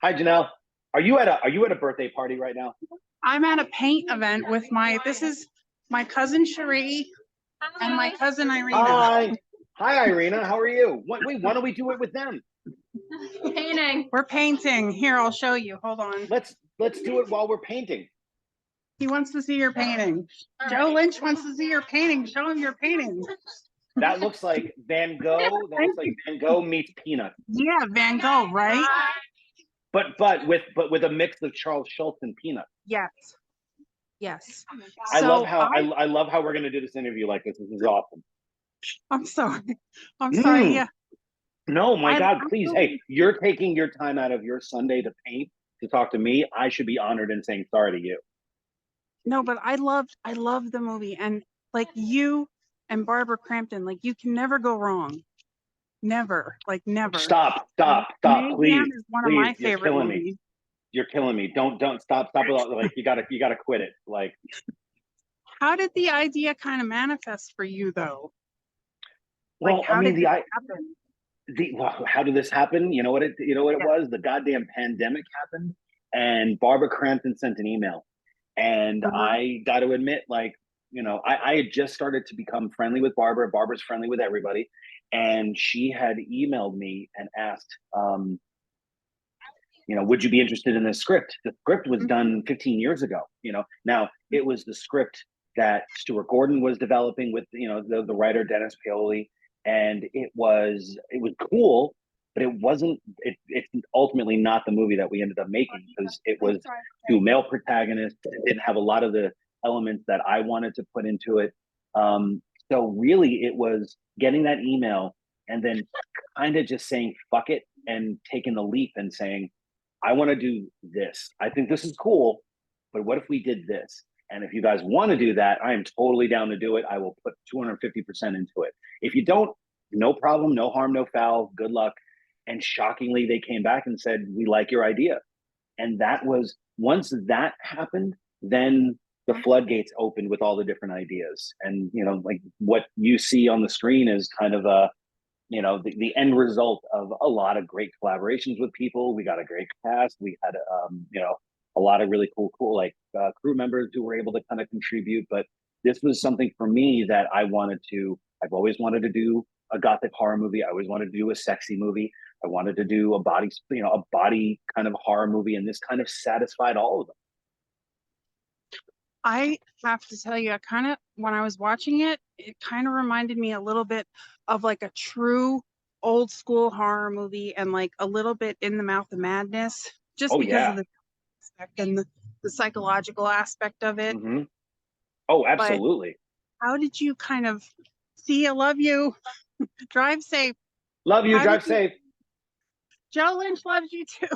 Hi, Janelle. Are you at a birthday party right now? I'm at a paint event with this is my cousin Cherie and my cousin Irina. Hi. Hi, Irina. How are you? Wait, why don't we do it with them? Painting. We're painting. Here, I'll show you. Hold on. Let's do it while we're painting. He wants to see your painting. All Joe right. Lynch wants to see your painting. Show him your painting. That looks like Van Gogh. That looks like Van Gogh meets Peanut. Yeah, Van Gogh, right? But with a mix of Charles Schultz and Peanut. Yes. Yes. I love So how I love how we're gonna do this interview like this. This is awesome. I'm sorry. I'm sorry. Mm. Yeah. No, my I God, love please. the- Hey, you're taking your time out of your Sunday to paint to talk to me. I should be honored and saying sorry to you. No, but I loved the movie, and like you and Barbara Crampton, like you can never go wrong. Never, like never. Stop, Mayhem please, is one of please. my You're favorite killing me. movies. You're killing me. Don't stop with all, like you gotta quit it. Like, How did the idea kind of manifest for you, though? Like, well, I how mean, did this happen? how did this happen? You know what it Yeah. was? The goddamn pandemic happened, and Barbara Crampton sent an email, and Uh-huh. I got to admit, like, I had just started to become friendly with Barbara. Barbara's friendly with everybody, and she had emailed me and asked, would you be interested in this script? The script was done 15 years ago. Now it was the script that Stuart Gordon was developing with the writer Dennis Paoli, and it was cool, but it's ultimately not the movie that we ended up making because it was two male protagonists. It didn't have a lot of the elements that I wanted to put into it. So really, it was getting that email and then kind of just saying fuck it and taking the leap and saying, I want to do this. I think this is cool, but what if we did this? And if you guys want to do that, I am totally down to do it. I will put 250% into it. If you don't, no problem, no harm, no foul, good luck. And shockingly, they came back and said, we like your idea. And that was, once that happened, then the floodgates opened with all the different ideas. And, like what you see on the screen is kind of the end result of a lot of great collaborations with people. We got a great cast. We had, a lot of really cool, like crew members who were able to kind of contribute. But this was something for me that I've always wanted to do a gothic horror movie. I always wanted to do a sexy movie. I wanted to do a body kind of horror movie. And this kind of satisfied all of them. I have to tell you, when I was watching it, it kind of reminded me a little bit of like a true old school horror movie and like a little bit In the Mouth of Madness, just Oh, because yeah. of the aspect and the psychological aspect of it. Mm-hmm. Oh, But absolutely. how did you kind of see? I love you. Drive safe. Love you. How Drive did you- safe. Joe Lynch loves you too.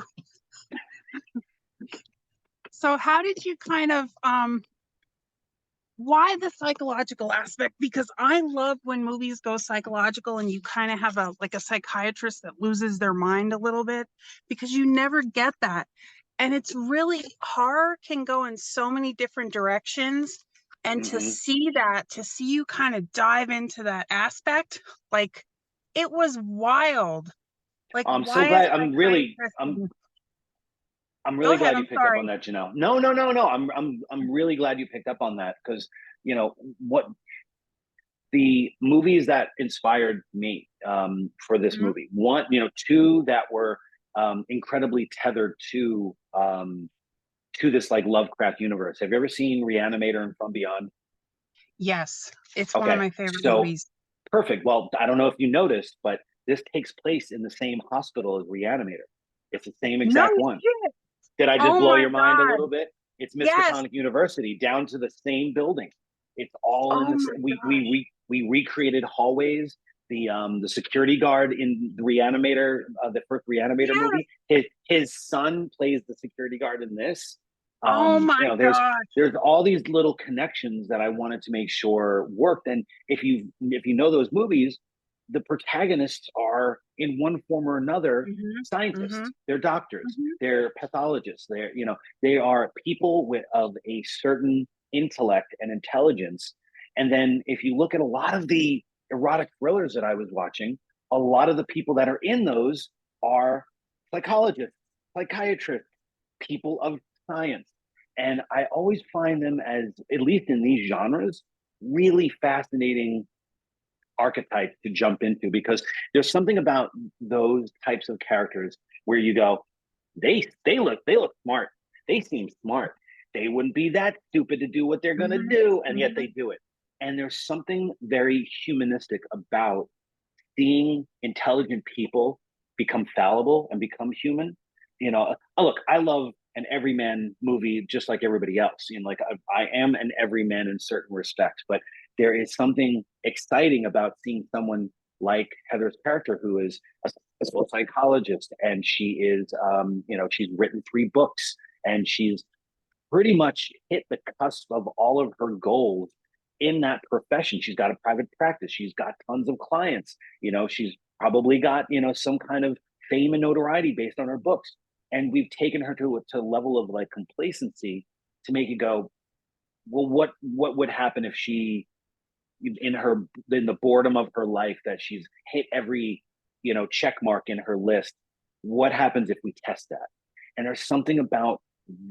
So how did you kind of why the psychological aspect? Because I love when movies go psychological and you kind of have a psychiatrist that loses their mind a little bit, because you never get that. And it's really, horror can go in so many different directions. And to see you kind of dive into that aspect, like it was wild. Like, I'm so why glad. a psychiatrist? I'm Go really ahead, glad you I'm picked up sorry. on that, Janelle. No. I'm really glad you picked up on that because what the movies that inspired me for this movie. One, two that were incredibly tethered to this like Lovecraft universe. Have you ever seen Reanimator and From Beyond? Yes, it's one of Okay, my favorite so movies. perfect. Well, I don't know if you noticed, but this takes place in the same hospital as Reanimator. It's the same No exact one. shit. Did I just Oh blow my your mind a God. little bit? It's Yes. Miskatonic University, down to the same building. It's all in Oh the my we gosh. we recreated hallways. The security guard in the Reanimator, the first Reanimator Yes. movie, his son plays the security guard in this. Oh my There's gosh. all these little connections that I wanted to make sure worked. And if you know those movies, the protagonists are in one form or another scientists. They're doctors. They're pathologists. They are people of a certain intellect and intelligence. And then if you look at a lot of the erotic thrillers that I was watching, a lot of the people that are in those are psychologists psychiatrists, people of science. And I always find them as, at least in these genres, really fascinating archetype to jump into, because there's something about those types of characters where you go, they look smart. They seem smart. They wouldn't be that stupid to do what they're gonna do, and yet they do it. And there's something very humanistic about seeing intelligent people become fallible and become human. Look, I love an everyman movie just like everybody else. Like I am an everyman in certain respects, but there is something exciting about seeing someone like Heather's character, who is a school psychologist, and she is, she's written 3 books, and she's pretty much hit the cusp of all of her goals in that profession. She's got a private practice. She's got tons of clients. She's probably got, some kind of fame and notoriety based on her books. And we've taken her to a level of like complacency to make it go, well, what would happen if she, in the boredom of her life, that she's hit every, check mark in her list, what happens if we test that? And there's something about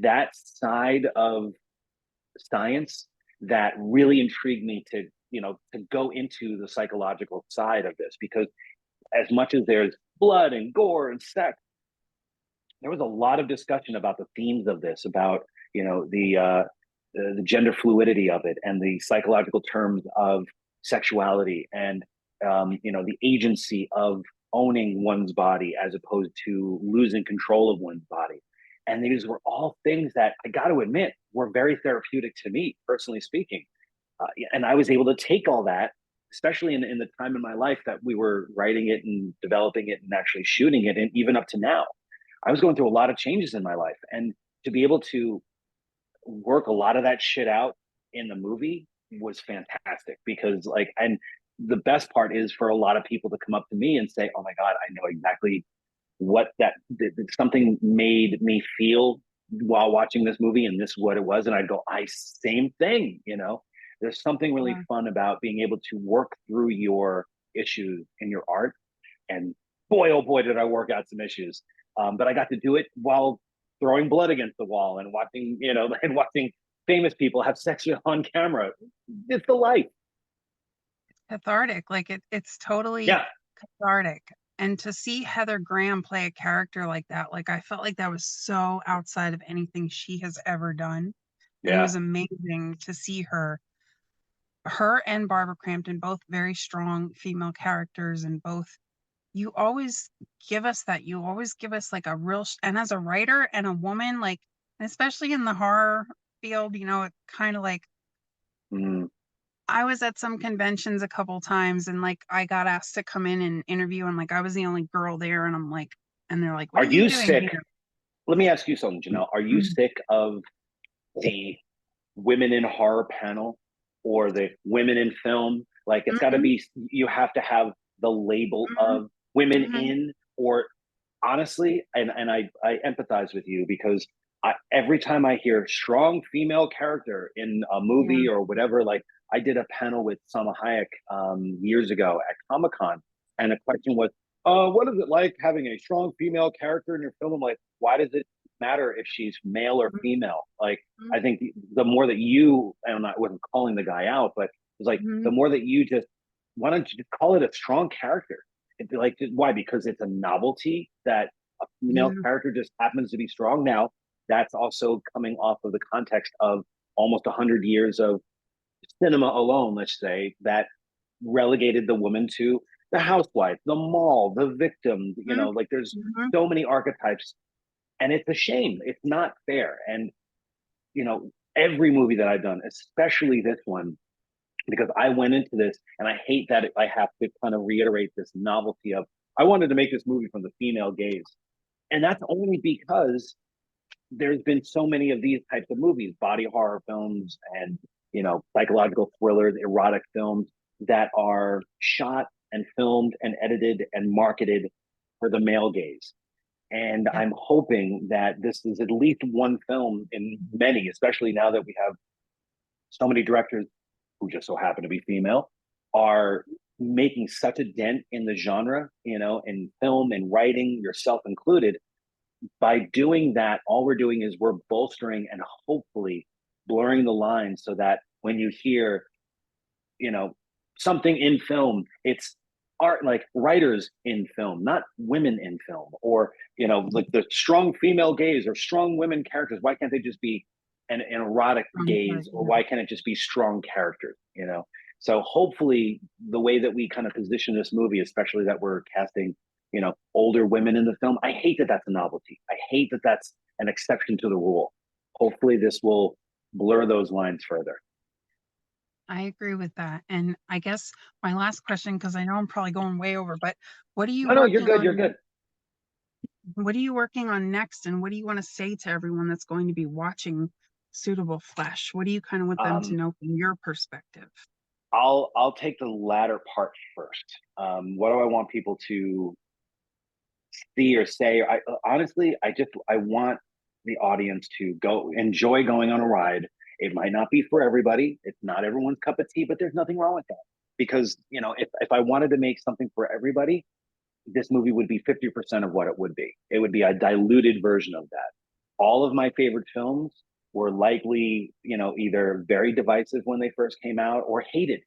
that side of science that really intrigued me to go into the psychological side of this, because as much as there's blood and gore and sex, there was a lot of discussion about the themes of this, about the gender fluidity of it, and the psychological terms of sexuality, and the agency of owning one's body as opposed to losing control of one's body. And these were all things that, I got to admit, were very therapeutic to me, personally speaking. And I was able to take all that, especially in the time in my life that we were writing it and developing it and actually shooting it, and even up to now. I was going through a lot of changes in my life. And to be able to work a lot of that shit out in the movie was fantastic, because and the best part is for a lot of people to come up to me and say, oh my God, I know exactly what that something made me feel while watching this movie, and this is what it was. And I'd go, same thing. There's something really fun about being able to work through your issues in your art. And boy, oh boy, did I work out some issues. But I got to do it while throwing blood against the wall and watching, and watching famous people have sex on camera. It's the life. Cathartic. Like it's totally cathartic. And to see Heather Graham play a character like that, like I felt like that was so outside of anything she has ever done. And it was amazing to see her and Barbara Crampton, both very strong female characters, and both, you always give us that. You always give us like a real, and as a writer and a woman, like, especially in the horror field, it kind of like, I was at some conventions a couple times, and like I got asked to come in and interview, and like I was the only girl there, and I'm like, and they're like, what are you doing sick here? Let me ask you something, Janelle. Are you sick of the women in horror panel, or the women in film? Like, it's got to be, you have to have the label of women in, or honestly, and I empathize with you, because every time I hear strong female character in a movie or whatever, like I did a panel with Salma Hayek years ago at Comic-Con, and the question was, what is it like having a strong female character in your film? I'm like, why does it matter if she's male or female? Like, I think the more that you, and I wasn't calling the guy out, but it's like, the more that you just, why don't you just call it a strong character? It'd be like, why? Because it's a novelty that a female character just happens to be strong. Now, that's also coming off of the context of almost 100 years of cinema alone, let's say, that relegated the woman to the housewife, the mall, the victim. Like, there's so many archetypes, and it's a shame. It's not fair. And every movie that I've done, especially this one, because I went into this, and I hate that I have to kind of reiterate this novelty of, I wanted to make this movie from the female gaze. And that's only because there's been so many of these types of movies, body horror films, and psychological thrillers, erotic films, that are shot and filmed and edited and marketed for the male gaze. And I'm hoping that this is at least one film in many, especially now that we have so many directors who just so happen to be female, are making such a dent in the genre, in film and writing, yourself included, by doing that, all we're doing is we're bolstering and hopefully blurring the lines so that when you hear, you know, something in film, it's art, like writers in film, not women in film, or, you know, like the strong female gaze or strong women characters. Why can't they just be an erotic gaze, or why can't it just be strong characters, you know? So hopefully the way that we kind of position this movie, especially that we're casting, you know, older women in the film, I hate that that's a novelty. I hate that that's an exception to the rule. Hopefully this will blur those lines further. I agree with that. And I guess my last question, because I know I'm probably going way over, but what are you No, no, you're working good. You're on? good. What are you working on next? And what do you want to say to everyone that's going to be watching Suitable Flesh? What do you kind of want them to Um, know from your perspective? I'll take the latter part first. What do I want people to see or say? I honestly, I want the audience to go enjoy going on a ride. It might not be for everybody. It's not everyone's cup of tea, but there's nothing wrong with that. Because, you know, if I wanted to make something for everybody, this movie would be 50% of what it would be. It would be a diluted version of that. All of my favorite films were likely, you know, either very divisive when they first came out or hated,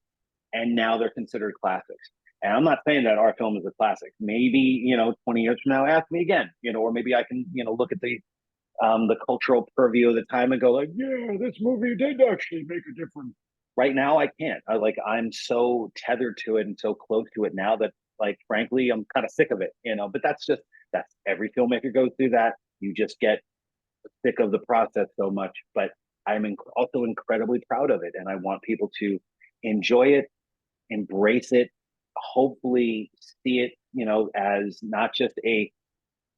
and now they're considered classics. And I'm not saying that our film is a classic. Maybe, you know, 20 years from now, ask me again, you know, or maybe I can, you know, look at the cultural purview of the time and go like, yeah, this movie did actually make a difference. Right now, I can't. I'm so tethered to it and so close to it now that, like, frankly, I'm kind of sick of it, you know. But that's every filmmaker goes through that. You just get sick of the process so much. But also incredibly proud of it, and I want people to enjoy it, embrace it, hopefully see it, you know, as not just a,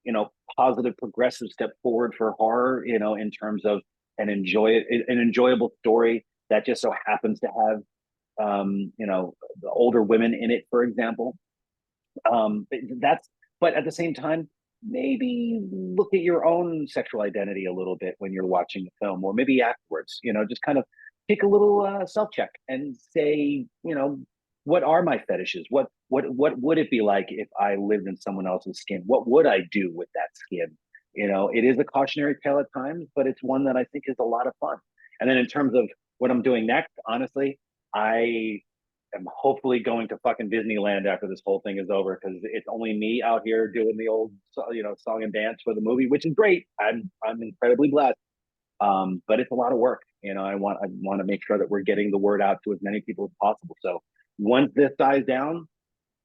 you know, positive progressive step forward for horror, you know, in terms of an enjoyable story that just so happens to have, you know, the older women in it, for example. That's but at the same time, maybe look at your own sexual identity a little bit when you're watching the film, or maybe afterwards, you know, just kind of take a little self check and say, you know, what are my fetishes? What would it be like if I lived in someone else's skin? What would I do with that skin? You know, it is a cautionary tale at times, but it's one that I think is a lot of fun. And then in terms of what I'm doing next, honestly, I am hopefully going to fucking Disneyland after this whole thing is over, because it's only me out here doing the old, you know, song and dance for the movie, which is great. I'm incredibly blessed, but it's a lot of work. You know, I want to make sure that we're getting the word out to as many people as possible. So once this dies down,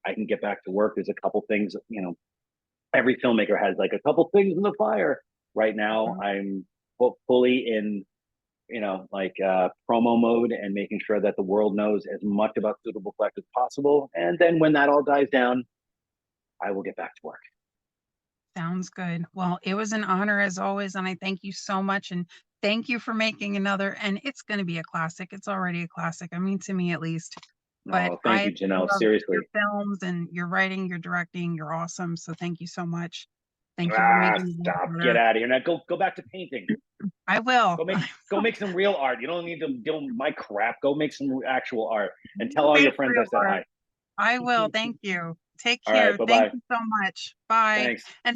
I can get back to work. There's a couple things, you know, every filmmaker has like a couple things in the fire. Right now, I'm fully in, you know, like promo mode and making sure that the world knows as much about Suitable Flesh as possible. And then when that all dies down, I will get back to work. Sounds good. Well, it was an honor as always, and I thank you so much. And thank you for making another. And it's going to be a classic. It's already a classic. I mean, to me at least. But Oh, thank I you, Janelle. love your Seriously. films and your writing, your directing. You're awesome. So thank you so much. Thank you for Ah, making me stop. Get better. out of here. Now go back to painting. I will. Go make some real art. You don't need to do my crap. Go make some actual art and tell You all make your friends I real said art. hi. I will. Thank you. Take All right, care. bye Thank bye. you so much. Bye. Thanks. And